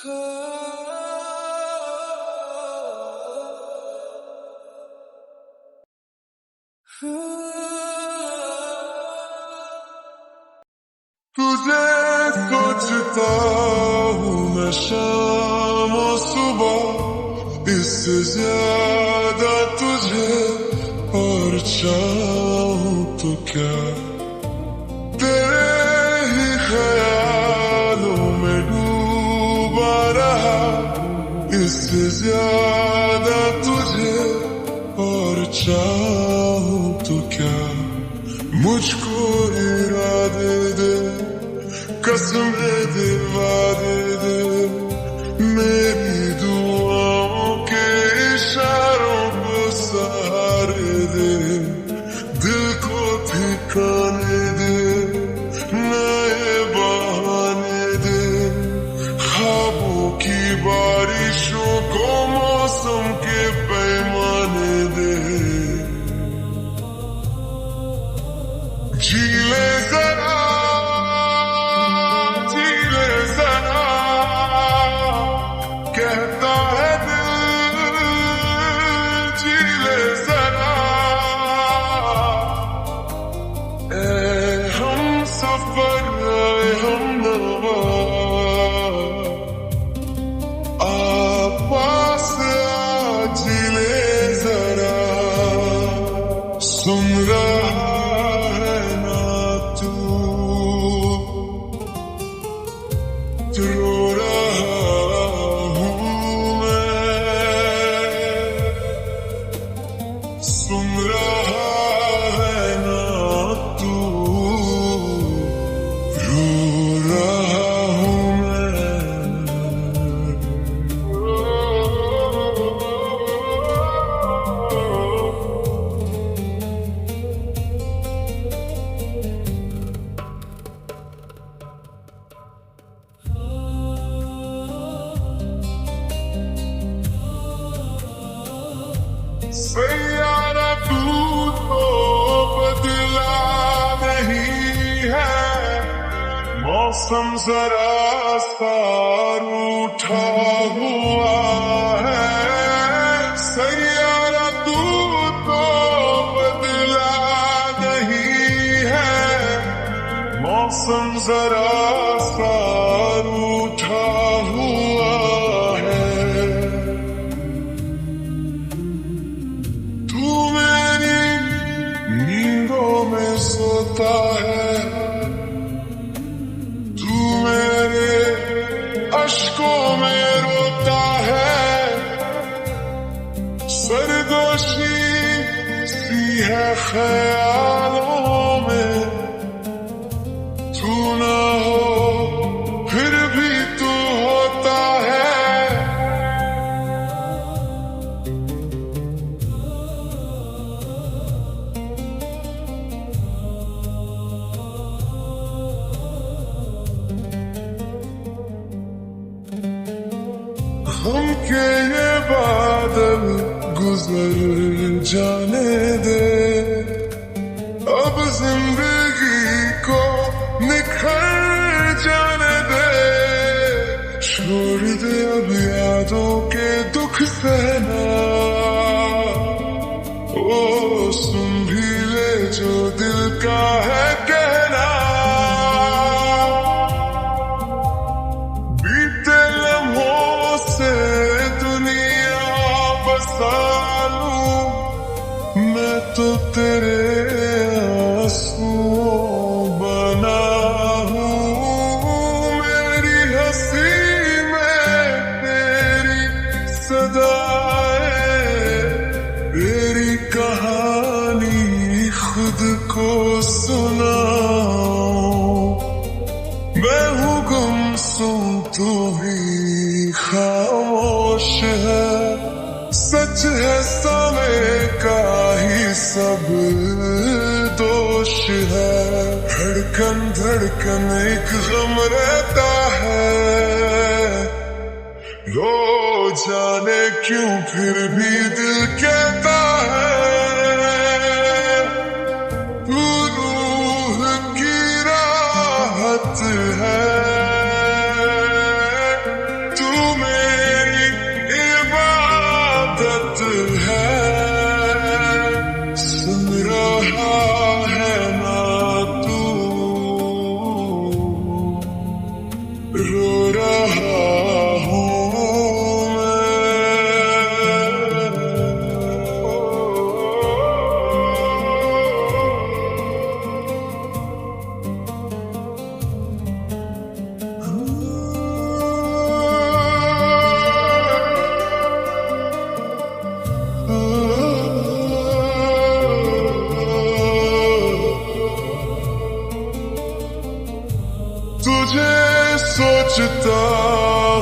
तुझे सोचता हूँ मैं शाम और सुबह, इससे ज्यादा तुझे और चाहूँ तो क्या। तेरे ही ख्यालों में डूबा रहा, इससे ज्यादा तुझे और चाहूँ तो क्या। मुझको इरादे दे, कसम दिलवा दे, मेरी दुआओं के इशारों को सहारे दे। दिल को ठिकाने दे, नए बहाने दे, ख्वाबों की बारिशों को मौसम के पैमाने दे। जी ले जरा, जी ले जरा, कहता है दिल, जी ले जरा। ए हम सफर, हम नवा, आप पास आ, जी ले जरा। सुन रहा रो रहा हूँ मैं, सुन रहा है ना तू, रो रहा हूँ मैं। सैयारा तू तो बदला नहीं है, मौसम जरा सा रूठा हुआ है। सैयारा तू तो बदला नहीं है, मौसम जरा सा रूठा हुआ है। नींदों में सोता है, तू मेरे अश्कों में रोता है। सरगोशी सी है ख्यालों में, तू ना हो फिर भी तू होता है। हमके ये बादल गुजर जाने दे, अब जिंदगी को निखर जाने दे। छोड़ दे अब यादों के दुख सहना, ओ सुन भी ले जो दिल का है कहना। बीते लम्हों से दुनिया बसा लूं, मैं तो तेरे आंसुओं बना हूँ। मेरी हंसी में तेरी सदाएं, तेरी कहानी खुद को सुनाऊं। मैं हूँ गुमसुम, तू ही खामोश है। सच है समय का ही सब दोष है। धड़कन धड़कन एक गम रहता है, लो जाने क्यों फिर भी दिल कहता है। तू रूह की राहत है, तू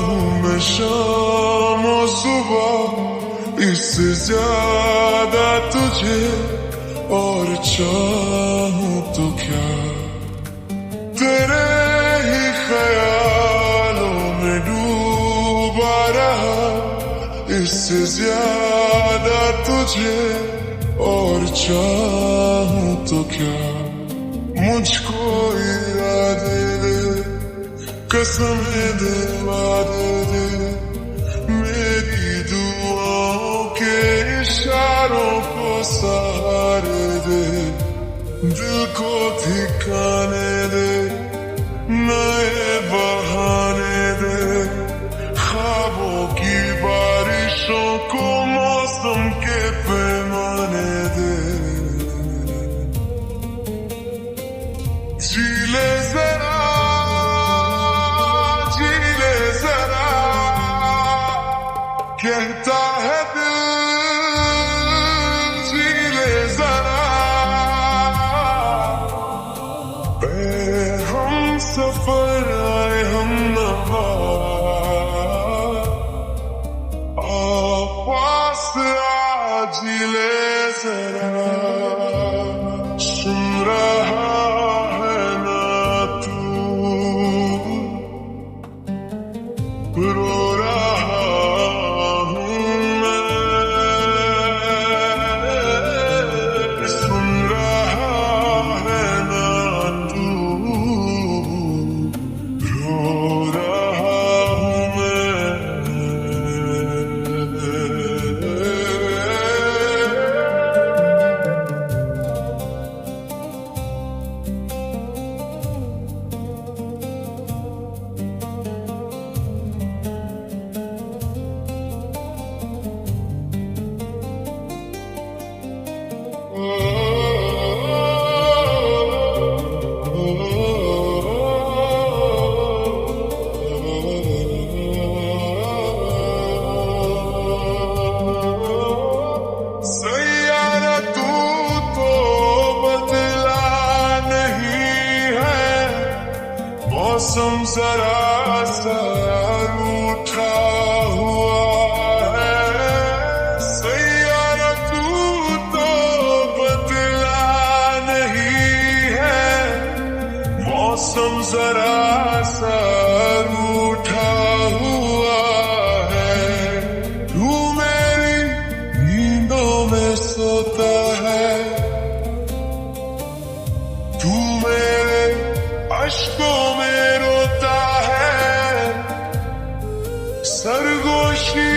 हूँ मैं शाम और सुबह, इससे ज्यादा तुझे और चाहूं तो क्या। तेरे ही ख्यालों में डूबा रहा, इससे ज्यादा तुझे और चाहूं तो क्या। मुझको इरादे दे, कसमें दिलवा दे, मेरी दुआओं के इशारों को सहारे दे। दिल को ठिकाने दे, नए बहाने दे, ख्वाबों की बारिशों को मौसम के पैमाने दे। जी ले जरा, जी ले जरा, कहता है दिल, जी ले जरा। हम सफर आए हम नवा, पास आ जी ले जरा। सुन रहा है ना तू, रो रहा हूँ मैं। सुन रहा है ना तू, रो रहा हूँ मैं। सैयारा तू तो बदला नहीं है, मौसम जरा सा रूठा हुआ है। सैयारा तू तो बदला नहीं है, मौसम जरा सा रूठा हुआ है। तू मेरी नींदों में सोता है, तू मेरे अश्कों में रोता है। सरगोशी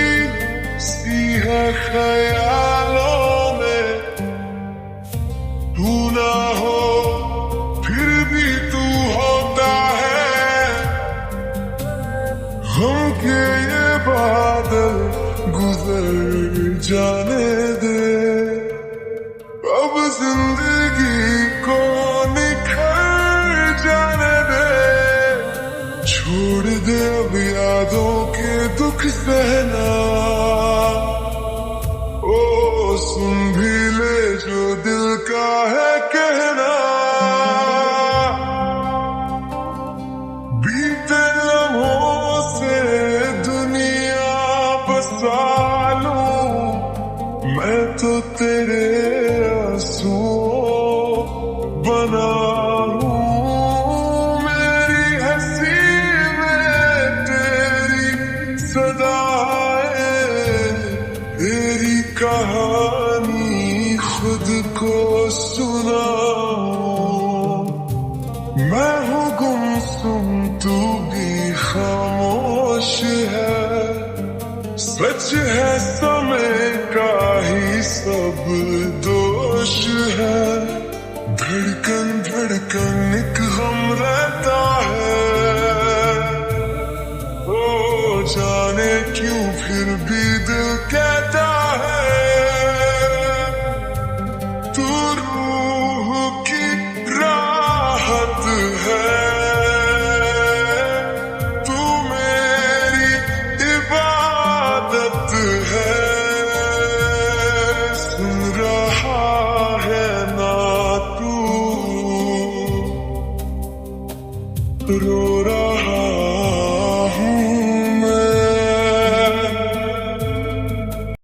सी है ख्यालों में, तू ना हो फिर भी तू होता है। गम के ये बादल गुजर जाने दे, अब जिंदगी को निखर जाने दे। छोड़ दे अब यादों के दुख सहना, ओ सुन भी ले जो दिल का है कहना। बीते लम्हों से दुनिया बसा लूं, मैं तो तेरे आंसुओं बना हूँ। मेरी हंसी में तेरी सदाएं, तेरी कहानी खुद को सुनाऊं। मैं हूँ गुमसुम, तू भी खामोश है। सच है समय का ही सब दोष है। धड़कन धड़कन एक गम रहता है, ओ जाने क्यों फिर भी दिल कहता है। तू रूह की राहत है, तू मेरी इबादत है। सुन रहा है